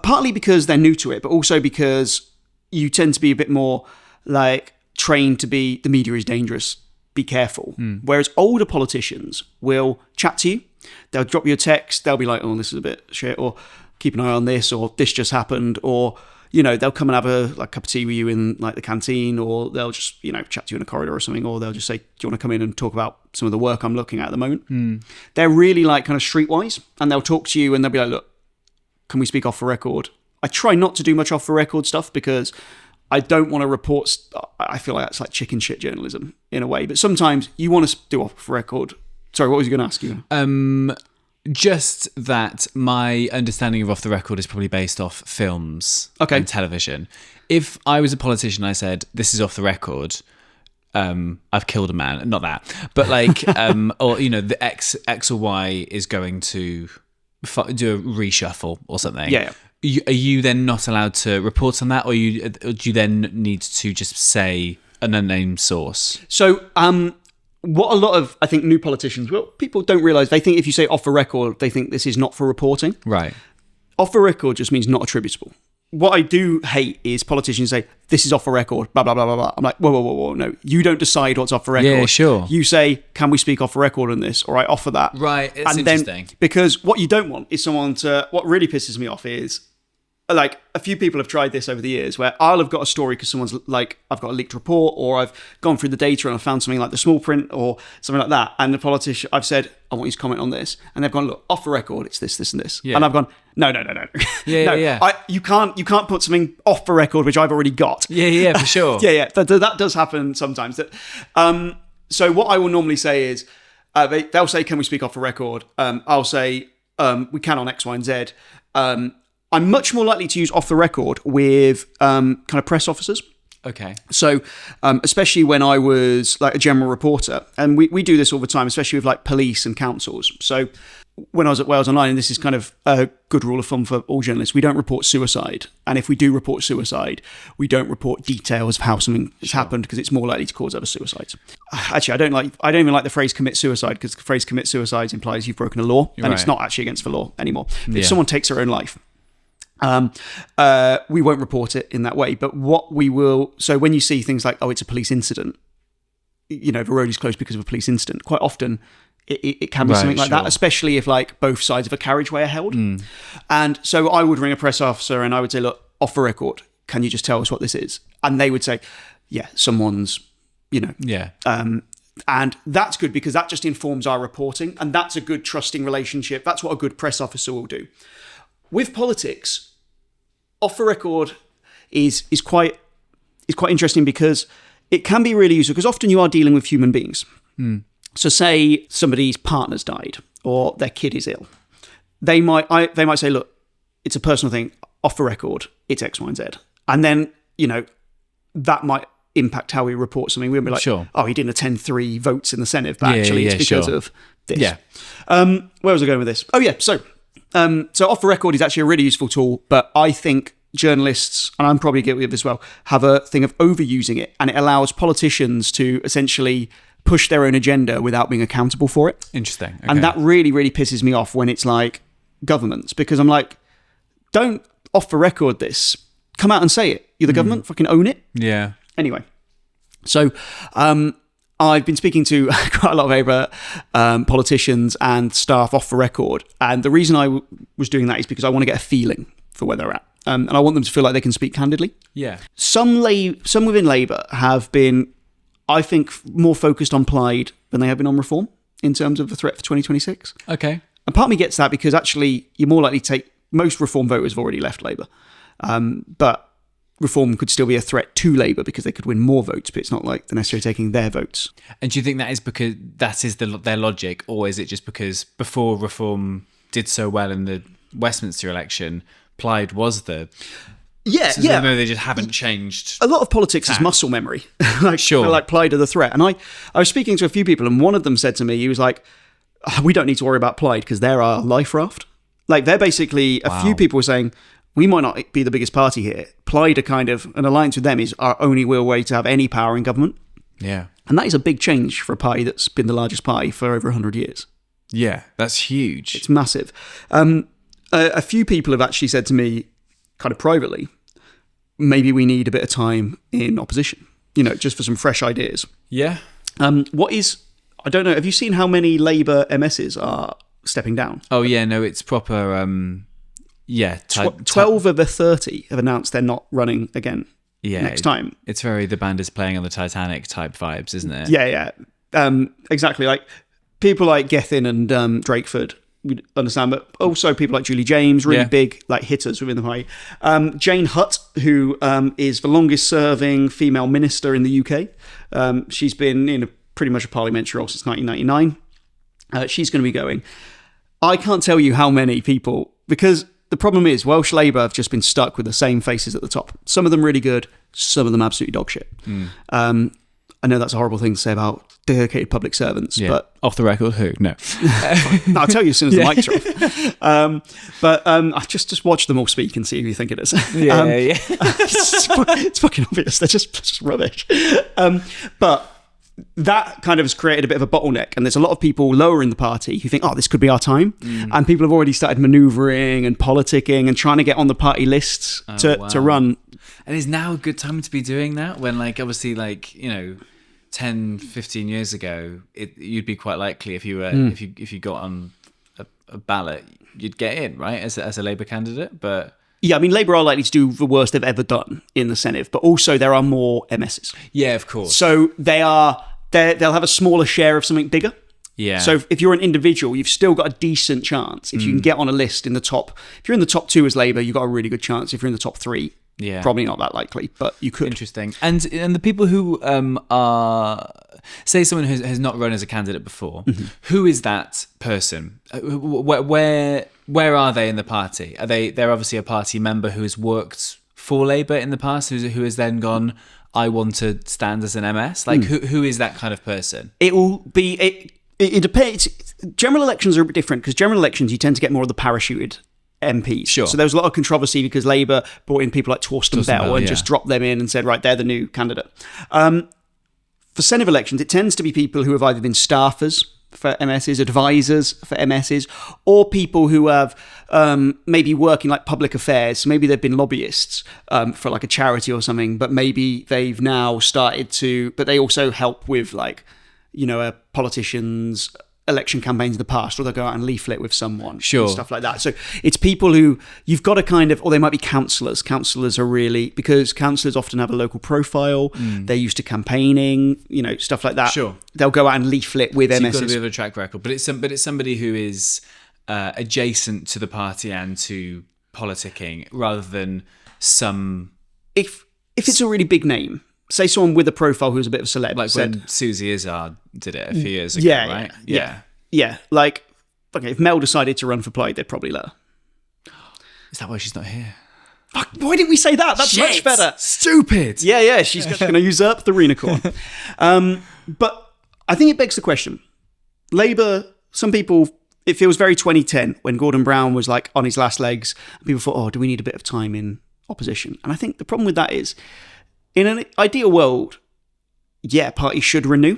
partly because they're new to it, but also because you tend to be a bit more like trained to be, the media is dangerous, be careful. Whereas older politicians will chat to you, they'll drop you a text, they'll be like, oh, this is a bit shit, or keep an eye on this, or this just happened, or they'll come and have a cup of tea with you in like the canteen, or they'll just, chat to you in a corridor or something, or they'll just say, do you want to come in and talk about some of the work I'm looking at the moment? They're really like kind of streetwise, and they'll talk to you and they'll be like, look, can we speak off the record? I try not to do much off the record stuff because I don't want to report. I feel like that's like chicken shit journalism in a way, but sometimes you want to do off the record. Sorry, what was you going to ask you? Just that my understanding of off the record is probably based off films and television. If I was a politician, I said, this is off the record, I've killed a man. Not that. But like, or, the X or Y is going to do a reshuffle or something. Yeah. Are you then not allowed to report on that? Or do you then need to just say an unnamed source? So, what a lot of, I think, new politicians, people don't realise, they think if you say off the record, they think this is not for reporting. Right. Off the record just means not attributable, what I do hate is politicians say, this is off the record, blah, blah, blah, blah, blah. I'm like, whoa, no. You don't decide what's off the record. Yeah, sure. You say, can we speak off the record on this? Or I offer that. Right, it's and interesting. Then, because what you don't want is someone to... What really pisses me off is, like, a few people have tried this over the years where I'll have got a story because someone's like, I've got a leaked report, or I've gone through the data and I found something like the small print or something like that. And the politician, I've said, I want you to comment on this. And they've gone, look, off the record, it's this, this, and this. Yeah. And I've gone, no. Yeah. You can't put something off the record, which I've already got. Yeah, for sure. Yeah. That does happen sometimes. So what I will normally say is, they'll say, can we speak off the record? I'll say, we can on X, Y, and Z. I'm much more likely to use off the record with kind of press officers. Okay. So, especially when I was like a general reporter, and we do this all the time, especially with like police and councils. So, when I was at Wales Online, and this is kind of a good rule of thumb for all journalists, we don't report suicide. And if we do report suicide, we don't report details of how something has happened, because it's more likely to cause other suicides. Actually, I don't even like the phrase commit suicide, because the phrase commit suicide implies you've broken a law, and it's not actually against the law anymore. If someone takes their own life, we won't report it in that way. But what we will, so when you see things like, oh, it's a police incident, the road is closed because of a police incident, quite often it can be something like that, especially if like both sides of a carriageway are held. And so I would ring a press officer and I would say, look, off the record, can you just tell us what this is? And they would say, yeah, someone's, and that's good, because that just informs our reporting, and that's a good trusting relationship. That's what a good press officer will do. With politics, off the record is quite interesting, because it can be really useful, because often you are dealing with human beings. So say somebody's partner's died or their kid is ill. They might say, look, it's a personal thing, off the record, it's X, Y, and Z. And then, that might impact how we report something. We'll be like, oh, he didn't attend 3 votes in the Senate, but actually it's because of this. Yeah. Where was I going with this? Oh, yeah. So off the record is actually a really useful tool, but I think journalists, and I'm probably guilty of this as well, have a thing of overusing it, and it allows politicians to essentially push their own agenda without being accountable for it. Interesting. Okay. And that really, really pisses me off when it's like governments, because I'm like, don't off the record this. Come out and say it. You're the government, fucking own it. Yeah. Anyway, so I've been speaking to quite a lot of Labour politicians and staff off the record, and the reason I was doing that is because I want to get a feeling for where they're at, and I want them to feel like they can speak candidly. Yeah. Some within Labour have been, I think, more focused on Plaid than they have been on reform in terms of the threat for 2026. Okay. And part of me gets that, because actually you're more likely to take, most reform voters have already left Labour, but reform could still be a threat to Labour because they could win more votes, but it's not like they're necessarily taking their votes. And do you think that is because that is their logic, or is it just because before reform did so well in the Westminster election, Plaid was the... Yeah. No, they just haven't changed. A lot of politics is muscle memory. Like Plaid are the threat. And I was speaking to a few people, and one of them said to me, he was like, we don't need to worry about Plaid because they're our life raft. Like, they're basically, a few people were saying, we might not be the biggest party here. Plaid are kind of, an alliance with them is our only real way to have any power in government. Yeah. And that is a big change for a party that's been the largest party for over 100 years. Yeah, that's huge. It's massive. A few people have actually said to me, kind of privately, maybe we need a bit of time in opposition, just for some fresh ideas. Yeah. I don't know, have you seen how many Labour MSs are stepping down? Oh, yeah, no, it's proper, 12 of the 30 have announced they're not running again next time. It's very the band is playing on the Titanic type vibes, isn't it? Yeah. Exactly. Like, people like Gethin and Drakeford, we understand, but also people like Julie James, really big like hitters within the party. Jane Hutt, who is the longest serving female minister in the UK. She's been in pretty much a parliamentary role since 1999. She's going to be going. I can't tell you how many people, because the problem is Welsh Labour have just been stuck with the same faces at the top. Some of them really good, some of them absolutely dog shit. I know that's a horrible thing to say about dedicated public servants, but... Off the record, who? No. I'll tell you as soon as the mics are off. But I just watch them all speak and see who you think it is. It's fucking obvious. They're just rubbish. But that kind of has created a bit of a bottleneck, and there's a lot of people lower in the party who think, oh, this could be our time, and people have already started manoeuvring and politicking and trying to get on the party lists to run. And is now a good time to be doing that when, like, obviously, like, 10, 15 years ago, you'd be quite likely if you were if you got on a ballot, you'd get in, right, as a Labour candidate, but. Yeah, I mean, Labour are likely to do the worst they've ever done in the Senate, but also there are more MSs. Yeah, of course. So they'll have a smaller share of something bigger. Yeah. So if you're an individual, you've still got a decent chance. If you can get on a list in the top, if you're in the top 2 as Labour, you've got a really good chance. If you're in the top 3, probably not that likely, but you could. Interesting. And the people who are, say someone who has not run as a candidate before, who is that person? Where are they in the party? They're obviously a party member who has worked for Labour in the past, who has then gone, I want to stand as an MS? Like, who is that kind of person? It will be... It depends. General elections are a bit different, because general elections, you tend to get more of the parachuted MPs. Sure. So there was a lot of controversy because Labour brought in people like Torsten Bell and just dropped them in and said, right, they're the new candidate. For Senate elections, it tends to be people who have either been staffers for MSs, advisors for MSs, or people who have maybe working like public affairs. Maybe they've been lobbyists for like a charity or something, but maybe they've now started to, but they also help with like, a politician's election campaigns in the past, or they'll go out and leaflet with someone, and stuff like that. So it's people who you've got to kind of, or they might be councillors. Councillors are really, because councillors often have a local profile. They're used to campaigning, stuff like that. Sure, they'll go out and leaflet with MSs. You've got a bit of a track record, but it's somebody who is adjacent to the party and to politicking, rather than some. If it's a really big name. Say someone with a profile who's a bit of a celeb. Like when Susie Izzard did it a few years ago, right? Yeah. Like, okay, if Mel decided to run for Plaid, they'd probably let her. Is that why she's not here? Fuck, why didn't we say that? That's much better. Stupid. Yeah, she's going to usurp the unicorn. But I think it begs the question. Labour, some people, it feels very 2010 when Gordon Brown was like on his last legs. And people thought, do we need a bit of time in opposition? And I think the problem with that is, in an ideal world, parties should renew.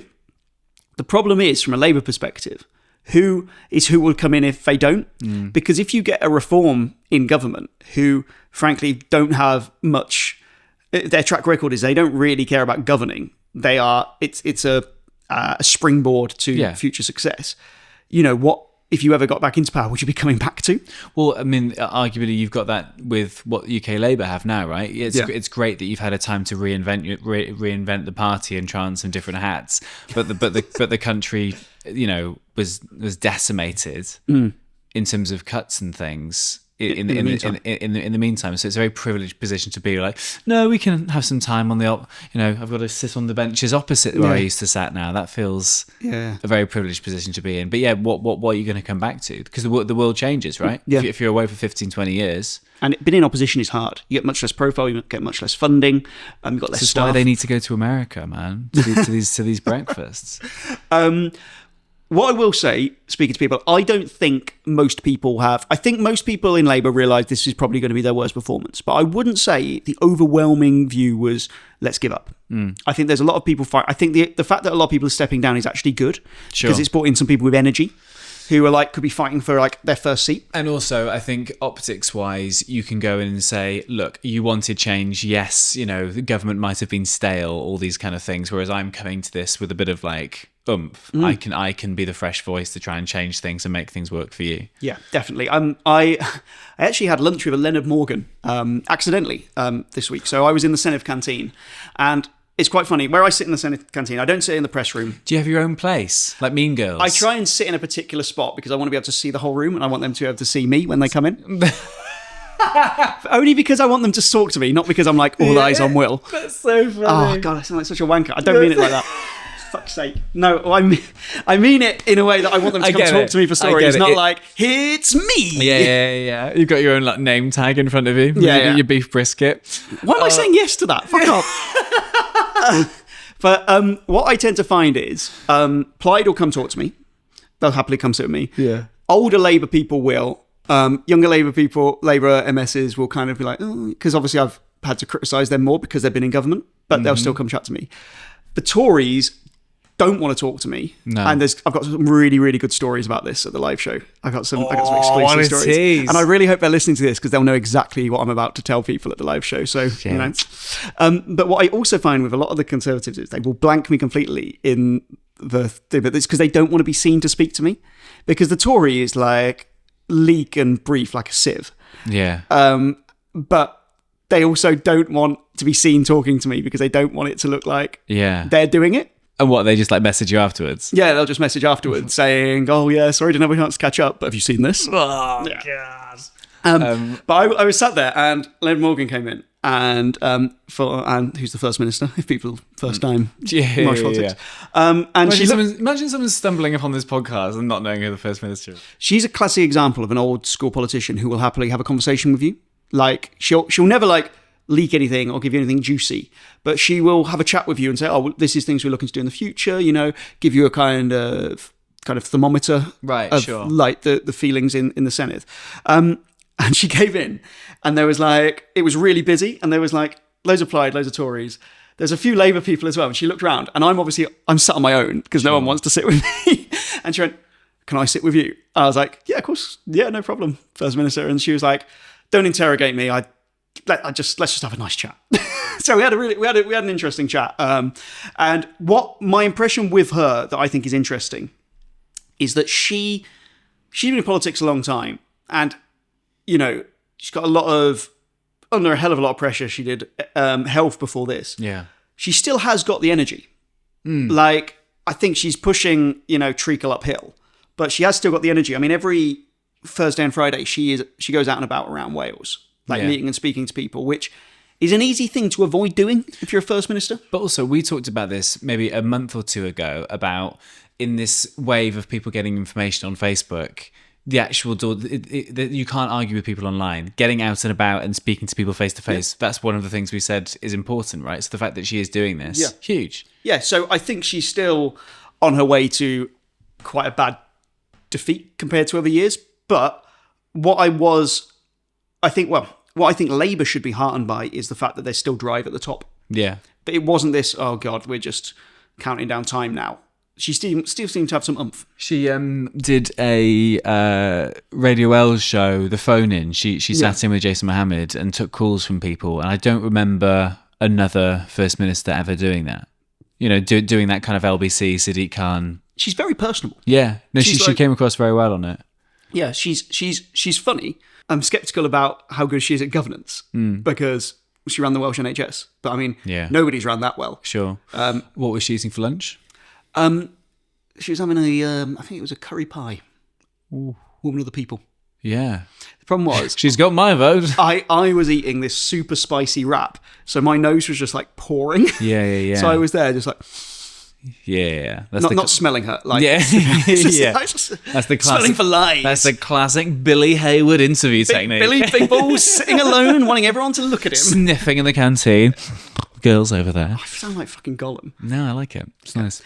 The problem is, from a Labour perspective, who will come in if they don't? Because if you get a reform in government who, frankly, don't have much, their track record is they don't really care about governing. It's a springboard to future success. What? If you ever got back into power, would you be coming back to? Well, I mean, arguably you've got that with what UK Labour have now, right? It's great that you've had a time to reinvent the party and try on some different hats, but the country, was decimated in terms of cuts and things. In the meantime, so it's a very privileged position to be like, no, we can have some time on the I've got to sit on the benches opposite where I used to sat now. That feels a very privileged position to be in. But what are you going to come back to? Because the world changes, right? If you're away for 15, 20 years. And being in opposition is hard. You get much less profile, you get much less funding, you've got less This is staff. why they need to go to America, man, to these breakfasts. What I will say, speaking to people, I don't think most people have. I think most people in Labour realise this is probably going to be their worst performance. But I wouldn't say the overwhelming view was, let's give up. I think there's a lot of people fight. I think the fact that a lot of people are stepping down is actually good. Because it's brought in some people with energy who are could be fighting for their first seat. And also, I think optics wise, you can go in and say, look, you wanted change. Yes, the government might have been stale, all these kind of things. Whereas I'm coming to this with a bit of oomph. I can be the fresh voice to try and change things and make things work for you. Yeah, definitely. I actually had lunch with a Leonard Morgan accidentally this week. So I was in the Senate canteen, and it's quite funny. Where I sit in the Senate canteen, I don't sit in the press room. Do you have your own place, like Mean Girls? I try and sit in a particular spot because I want to be able to see the whole room, and I want them to be able to see me when they come in. Only because I want them to talk to me, not because I'm all eyes on Will. That's so funny. Oh God, I sound like such a wanker. I don't mean it like that. Fuck's sake. No, I mean it in a way that I want them to come talk to me for stories, not it's me. Yeah. You've got your own name tag in front of you. Your beef brisket. Why am I saying yes to that? Fuck off. But what I tend to find is Plaid will come talk to me. They'll happily come sit with me. Yeah. Older Labour people will. Younger Labour people, Labour MSs will kind of be like, because obviously I've had to criticise them more because they've been in government, but they'll still come chat to me. The Tories don't want to talk to me. No. And I've got some really, really good stories about this at the live show. I got some exclusive what a stories. tease. And I really hope they're listening to this because they'll know exactly what I'm about to tell people at the live show. So, you know. But what I also find with a lot of the Conservatives is they will blank me completely in but it's because they don't want to be seen to speak to me. Because the Tory is like leak and brief like a sieve. Yeah. But they also don't want to be seen talking to me because they don't want it to look like they're doing it. And what, they just like message you afterwards? Yeah, they'll just message afterwards saying, "Oh yeah, sorry, didn't have a chance to catch up, but have you seen this?" Oh, God. But I was sat there, and Leonard Morgan came in, and who's the First Minister? If people first time Welsh politics. And imagine someone stumbling upon this podcast and not knowing who the First Minister is. She's a classic example of an old school politician who will happily have a conversation with you. Like she'll never like leak anything or give you anything juicy, but she will have a chat with you and say, "Oh, well, this is things we're looking to do in the future." You know, give you a kind of thermometer, right? Of, sure. Like the feelings in the Senedd. And she came in, and there was like it was really busy, and there was like loads of Plaid, loads of Tories. There's a few Labour people as well. And she looked around, and I'm sat on my own because no one wants to sit with me. And she went, "Can I sit with you?" And I was like, "Yeah, of course. Yeah, no problem, First Minister." And she was like, "Don't interrogate me. Let's just have a nice chat." So we had an interesting chat. And what my impression with her that I think is interesting is that she's been in politics a long time, and you know she's got under a hell of a lot of pressure. She did health before this. Yeah, she still has got the energy. Like I think she's pushing treacle uphill, but she has still got the energy. I mean, every Thursday and Friday she goes out and about around Wales. Meeting and speaking to people, which is an easy thing to avoid doing if you're a First Minister. But also, we talked about this maybe a month or two ago about in this wave of people getting information on Facebook, the actual you can't argue with people online. Getting out and about and speaking to people face to face, that's one of the things we said is important, right? So the fact that she is doing this, huge. Yeah, so I think she's still on her way to quite a bad defeat compared to other years. But what I think Labour should be heartened by is the fact that there's still drive at the top. Yeah. But it wasn't this, oh God, we're just counting down time now. She still seemed to have some oomph. She did a Radio Welsh show, The Phone In. She sat in with Jason Mohammed and took calls from people. And I don't remember another First Minister ever doing that. You know, doing that kind of LBC, Sadiq Khan. She's very personable. Yeah. No, she came across very well on it. Yeah, she's funny. I'm sceptical about how good she is at governance because she ran the Welsh NHS. But I mean, nobody's ran that well. Sure. What was she eating for lunch? She was having I think it was a curry pie. Ooh. Woman of the people. Yeah. The problem was... She's got my vote. I was eating this super spicy wrap, so my nose was just like pouring. Yeah. So I was there just like... Yeah. That's not smelling her. Like, yeah. That's the classic. Smelling for lies. That's the classic Billy Hayward interview technique. Big Balls sitting alone, wanting everyone to look at him. Sniffing in the canteen. Girls over there. I sound like fucking Gollum. No, I like it. It's nice.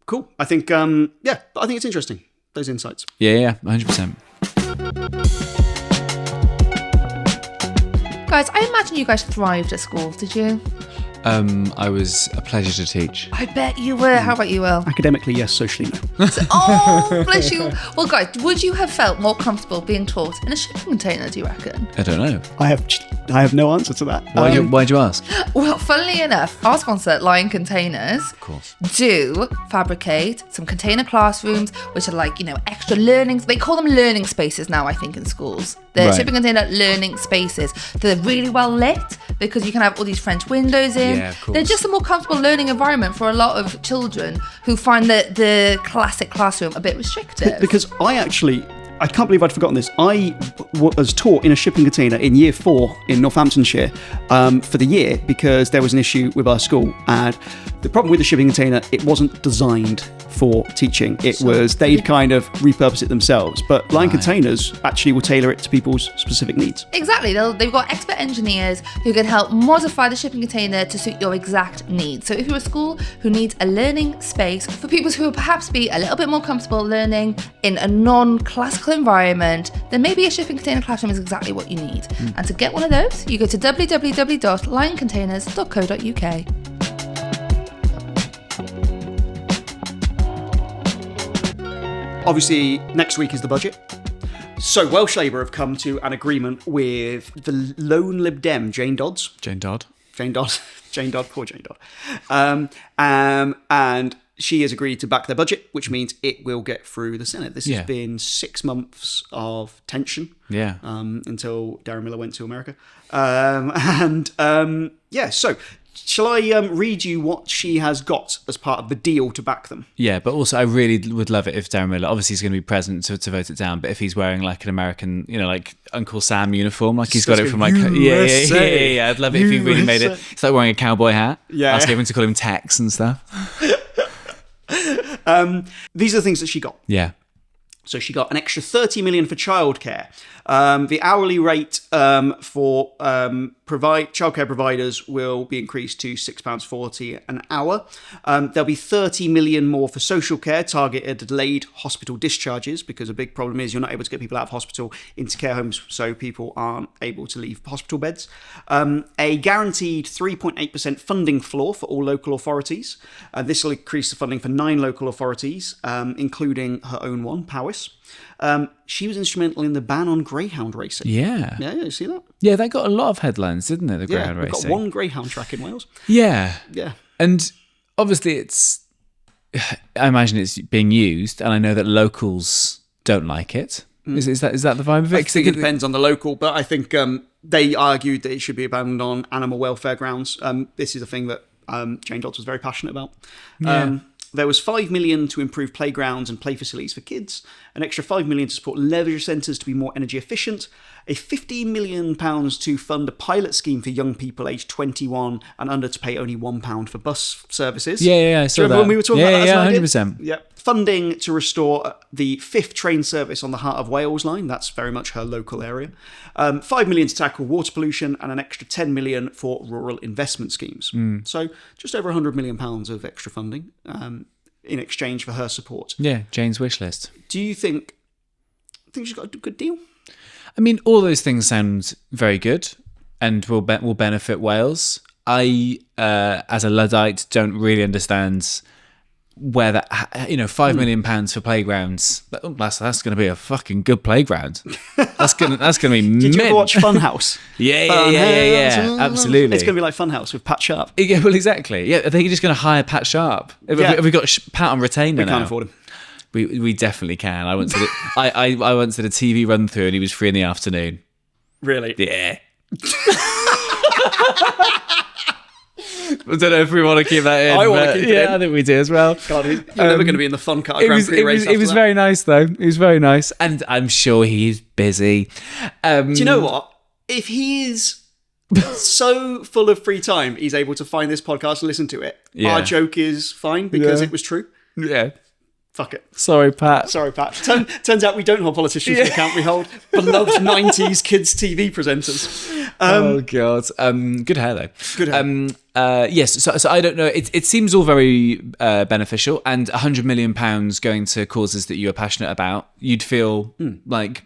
Cool. I think, I think it's interesting, those insights. Yeah, 100%. Guys, I imagine you guys thrived at school, did you? I was a pleasure to teach. I bet you were. How about you, Will? Academically, yes. Socially, no. Oh, bless you. Well, guys, would you have felt more comfortable being taught in a shipping container, do you reckon? I don't know. I have no answer to that. Why'd you ask? Well, funnily enough, our sponsor, Lion Containers, of course, do fabricate some container classrooms, which are like, extra learning. They call them learning spaces now, I think, in schools. They're shipping container learning spaces. They're really well lit because you can have all these French windows in. Yeah, of course. They're just a more comfortable learning environment for a lot of children who find the classic classroom a bit restrictive. Because I can't believe I'd forgotten this. I was taught in a shipping container in year 4 in Northamptonshire for the year because there was an issue with our school. And the problem with the shipping container, it wasn't designed for teaching. They'd kind of repurpose it themselves. But Lion Containers actually will tailor it to people's specific needs. Exactly. They've got expert engineers who can help modify the shipping container to suit your exact needs. So if you're a school who needs a learning space for people who will perhaps be a little bit more comfortable learning in a non-classical environment, then maybe a shipping container classroom is exactly what you need. And to get one of those, you go to www.lioncontainers.co.uk. Obviously, next week is the budget. So Welsh Labour have come to an agreement with the lone Lib Dem, Jane Dodd. Poor Jane Dodd. And she has agreed to back their budget, which means it will get through the Senate. This has been 6 months of tension. Yeah. Until Darren Millar went to America. So shall I read you what she has got as part of the deal to back them? Yeah, but also I really would love it if Darren Millar, obviously he's going to be present to vote it down, but if he's wearing like an American, like Uncle Sam uniform, like he's got it from like, yeah. I'd love it if he really made it. It's like wearing a cowboy hat. Yeah. Asking everyone to call him Tex and stuff. These are the things that she got. Yeah. So she got an extra 30 million for childcare. The hourly rate for childcare providers will be increased to £6.40 an hour. There'll be 30 million more for social care, targeted delayed hospital discharges, because a big problem is you're not able to get people out of hospital into care homes, so people aren't able to leave hospital beds. A guaranteed 3.8% funding floor for all local authorities. This will increase the funding for 9 local authorities, including her own one, Powys. She was instrumental in the ban on greyhound racing. Yeah. Yeah, you see that? Yeah, they got a lot of headlines, didn't they, the greyhound we've racing? got one greyhound track in Wales. Yeah. Yeah. And obviously I imagine it's being used, and I know that locals don't like it. Is that the vibe of it? I think it depends on the local, but I think they argued that it should be abandoned on animal welfare grounds. This is a thing that Jane Dodd was very passionate about. There was 5 million to improve playgrounds and play facilities for kids, an extra 5 million to support leisure centres to be more energy efficient, a £15 million to fund a pilot scheme for young people aged 21 and under to pay only £1 for bus services. Yeah, I saw that. When we were talking about that? Yeah, 100%. Yeah. Funding to restore the 5th train service on the Heart of Wales line. That's very much her local area. 5 million to tackle water pollution, and an extra 10 million for rural investment schemes. So just over £100 million of extra funding in exchange for her support. Yeah, Jane's wish list. Do you think she's got a good deal? I mean, all those things sound very good and will benefit Wales. I, as a Luddite, don't really understand where that, £5 million for playgrounds. That's going to be a fucking good playground. That's going to be mint. Did you ever watch Funhouse? Yeah. Absolutely. It's going to be like Funhouse with Pat Sharp. Yeah, well, exactly. Yeah, I think you're just going to hire Pat Sharp. Have we got Pat on retainer now? We can't afford him. We definitely can. I once did it. I once did a TV run through, and he was free in the afternoon. Really? Yeah. I don't know if we want to keep that in. I want to keep it in. I think we do as well. God, you're never going to be in the Fun Car Grand Prix race. It was very nice, though. It was very nice, and I'm sure he's busy. Do you know what? If he is so full of free time, he's able to find this podcast and listen to it. Yeah. Our joke is fine because it was true. Yeah. Fuck it. Sorry, Pat. Turns out we don't hold politicians to account. We hold beloved 90s kids TV presenters. Oh, God. Good hair, though. Good hair. Yes, so I don't know. It seems all very beneficial, and £100 million going to causes that you are passionate about, you'd feel like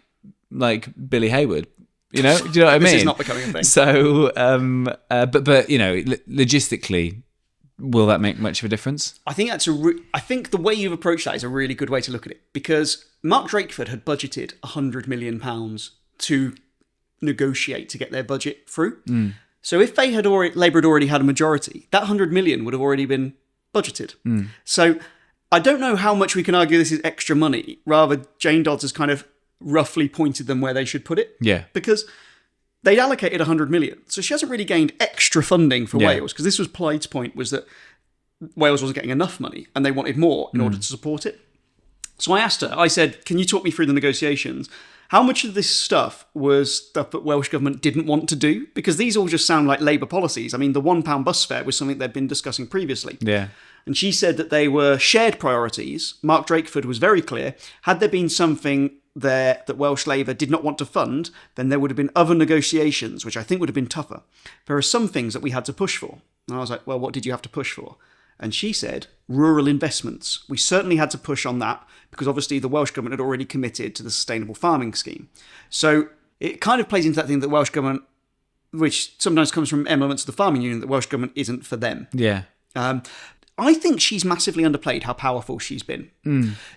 Billy Hayward. Do you know what I mean? This is not becoming a thing. So, but logistically, will that make much of a difference? I think I think the way you've approached that is a really good way to look at it, because Mark Drakeford had budgeted £100 million to negotiate to get their budget through. So if Labour had already had a majority, that 100 million would have already been budgeted. So I don't know how much we can argue this is extra money. Rather, Jane Dodds has kind of roughly pointed them where they should put it. Yeah. Because they'd allocated 100 million. So she hasn't really gained extra funding for Wales, because this was Plaid's point, was that Wales wasn't getting enough money and they wanted more in order to support it. So I asked her, I said, can you talk me through the negotiations? How much of this stuff was stuff that Welsh Government didn't want to do? Because these all just sound like Labour policies. I mean, the £1 bus fare was something they'd been discussing previously. Yeah. And she said that they were shared priorities. Mark Drakeford was very clear. Had there been something there that Welsh Labour did not want to fund, then there would have been other negotiations, which I think would have been tougher. There are some things that we had to push for. And I was like, well, what did you have to push for? And she said, rural investments. We certainly had to push on that, because obviously the Welsh Government had already committed to the sustainable farming scheme. So it kind of plays into that thing that Welsh Government, which sometimes comes from elements of the farming union, that Welsh Government isn't for them. Yeah. I think she's massively underplayed how powerful she's been.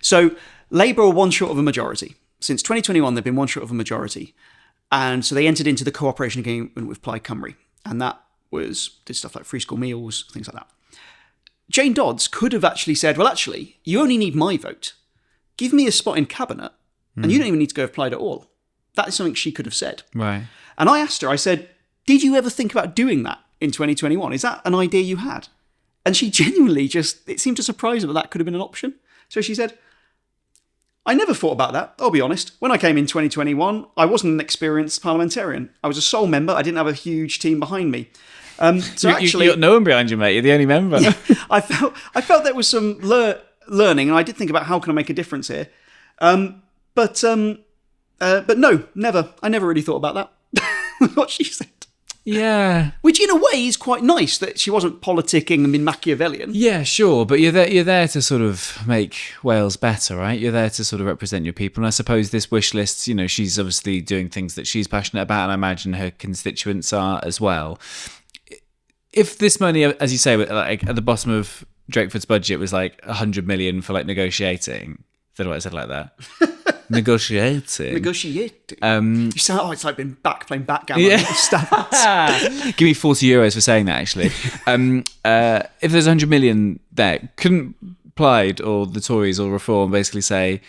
So Labour are one short of a majority. Since 2021, they've been one short of a majority. And so they entered into the cooperation agreement with Plaid Cymru. And that did stuff like free school meals, things like that. Jane Dodds could have actually said, well, actually, you only need my vote. Give me a spot in cabinet, and you don't even need to go with Plaid at all. That is something she could have said. Right. And I asked her, I said, did you ever think about doing that in 2021? Is that an idea you had? And she genuinely it seemed to surprise her that could have been an option. So she said, I never thought about that, I'll be honest. When I came in 2021, I wasn't an experienced parliamentarian. I was a sole member. I didn't have a huge team behind me. So actually, you got no one behind you, mate. You're the only member. Yeah, I felt there was some learning, and I did think about how can I make a difference here. But no, never. I never really thought about that. What she said. Yeah. Which in a way is quite nice that she wasn't politicking and being Machiavellian. Yeah, sure. But you're there to sort of make Wales better, right? You're there to sort of represent your people. And I suppose this wish list, she's obviously doing things that she's passionate about, and I imagine her constituents are as well. If this money, as you say, like at the bottom of Drakeford's budget was like 100 million for like negotiating. Don't know what I said like that. Negotiating. You sound it's like been playing backgammon. Yeah. Stavros. Give me €40 for saying that, actually. If there's 100 million there, couldn't Plaid or the Tories or Reform basically say,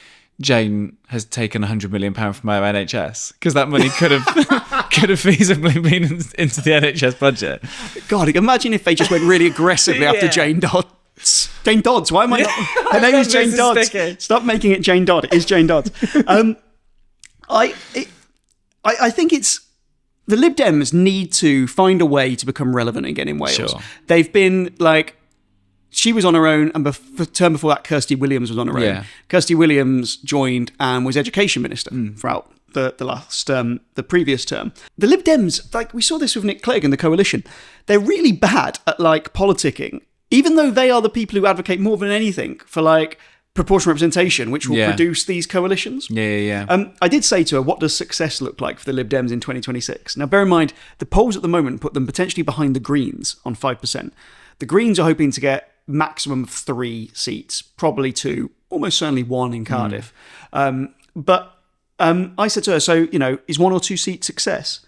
Jane has taken £100 million from our NHS? Because that money could have feasibly been into the NHS budget. God, imagine if they just went really aggressively after Jane Dodds. Jane Dodds. Why am I not? Her name is Jane Dodds. Stop making it Jane Dodd. It is Jane Dodds. I think it's the Lib Dems need to find a way to become relevant again in Wales. Sure. They've been like, she was on her own, and the term before that, Kirsty Williams was on her own. Yeah. Kirsty Williams joined and was education minister throughout the previous term. The Lib Dems, like we saw this with Nick Clegg and the coalition, they're really bad at like politicking. Even though they are the people who advocate more than anything for like proportional representation, which will produce these coalitions. Yeah. I did say to her, what does success look like for the Lib Dems in 2026? Now, bear in mind, the polls at the moment put them potentially behind the Greens on 5%. The Greens are hoping to get maximum of 3 seats, probably 2, almost certainly 1 in Cardiff. But I said to her, so, is 1 or 2 seats success?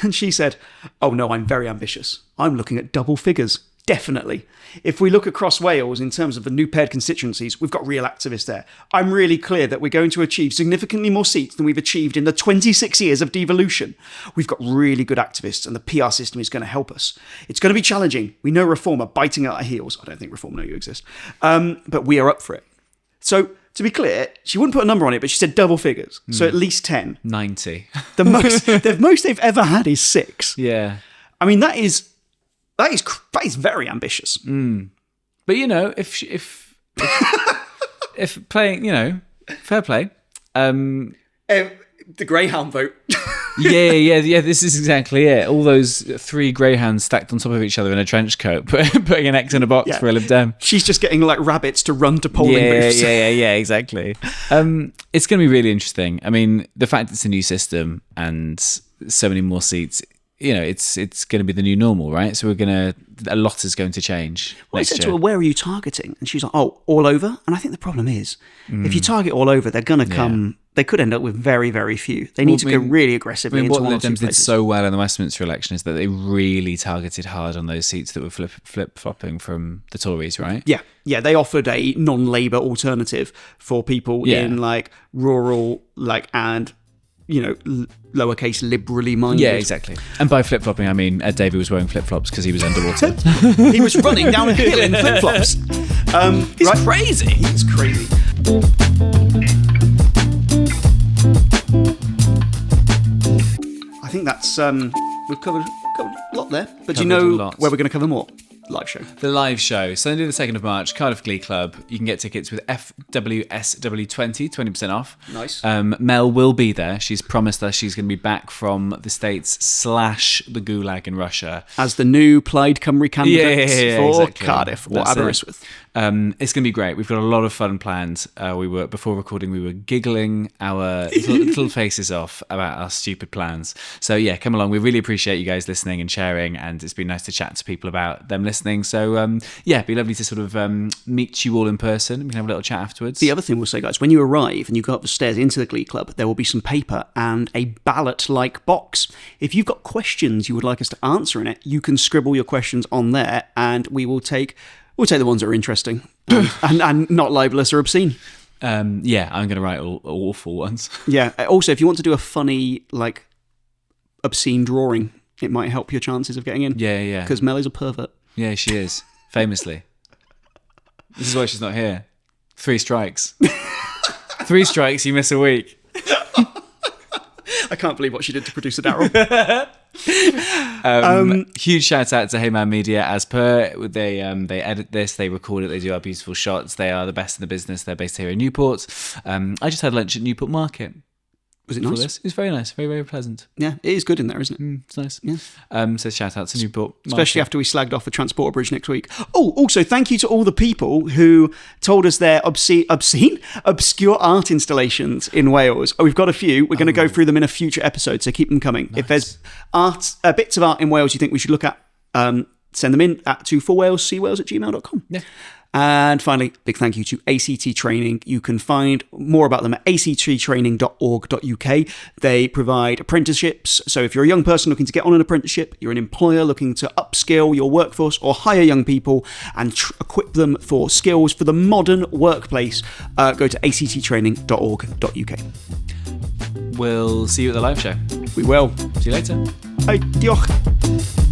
And she said, oh no, I'm very ambitious. I'm looking at double figures. Definitely. If we look across Wales in terms of the new paired constituencies, we've got real activists there. I'm really clear that we're going to achieve significantly more seats than we've achieved in the 26 years of devolution. We've got really good activists, and the PR system is going to help us. It's going to be challenging. We know Reform are biting at our heels. I don't think Reform know you exist. But we are up for it. So, to be clear, she wouldn't put a number on it, but she said double figures. So at least 10. 90. The most they've ever had is 6. Yeah. I mean, that is very ambitious. But if playing, fair play. The Greyhound vote. yeah. This is exactly it. All those 3 greyhounds stacked on top of each other in a trench coat, putting an X in a box for a Lib Dem. She's just getting like rabbits to run to polling booths. Yeah, exactly. It's going to be really interesting. I mean, the fact it's a new system and so many more seats. It's going to be the new normal, right? So a lot is going to change next I said year. to her, where are you targeting? And she's like, oh, all over? And I think the problem is, if you target all over, they're going to come, they could end up with very, very few. They need to go really aggressively into one or two places. What the Dems did so well in the Westminster election is that they really targeted hard on those seats that were flip-flopping from the Tories, right? Yeah, they offered a non-Labour alternative for people in like rural, like, and lowercase liberally minded. Yeah, exactly. And by flip-flopping, I mean Ed Davey was wearing flip-flops because he was underwater. He was running down a hill in flip-flops. He's crazy. He's crazy. I think that's we've covered a lot there. But do you know where we're going to cover more? Live show. The live show. Sunday the 2nd of March, Cardiff Glee Club. You can get tickets with FWSW20, 20% off. Nice. Mel will be there. She's promised us she's going to be back from the States / the Gulag in Russia. As the new Plaid Cymru candidate for exactly. Cardiff or That's Aberystwyth. It's going to be great. We've got a lot of fun planned. Before recording, we were giggling our little faces off about our stupid plans. So yeah, come along. We really appreciate you guys listening and sharing, and it's been nice to chat to people about them listening. So yeah, it'd be lovely to sort of meet you all in person. We can have a little chat afterwards. The other thing we'll say, guys, when you arrive and you go up the stairs into the Glee Club, there will be some paper and a ballot-like box. If you've got questions you would like us to answer in it, you can scribble your questions on there, and we'll take the ones that are interesting and not libelous or obscene. Yeah, I'm going to write all awful ones. Yeah. Also, if you want to do a funny, like, obscene drawing, it might help your chances of getting in. Yeah. Because Mel is a pervert. Yeah, she is. Famously. This is why she's not here. 3 strikes. 3 strikes, you miss a week. I can't believe what she did to producer Daryl. Huge shout out to HayMan Media. As per, they edit this, they record it, they do our beautiful shots. They are the best in the business. They're based here in Newport. I just had lunch at Newport Market. Was it nice? It was very nice, very, very pleasant. Yeah, it is good in there, isn't it? It's nice. Yeah. So shout out to Newport Market. Especially after we slagged off the Transporter Bridge next week. Oh, also, thank you to all the people who told us their obscure art installations in Wales. Oh, we've got a few. We're going to go through them in a future episode, so keep them coming. Nice. If there's bits of art in Wales you think we should look at, send them in to forwalescwales@gmail.com. Yeah. And finally, big thank you to ACT Training. You can find more about them at acttraining.org.uk. They provide apprenticeships. So if you're a young person looking to get on an apprenticeship, you're an employer looking to upskill your workforce or hire young people and equip them for skills for the modern workplace, go to acttraining.org.uk. We'll see you at the live show. We will. See you later. Hey, diolch.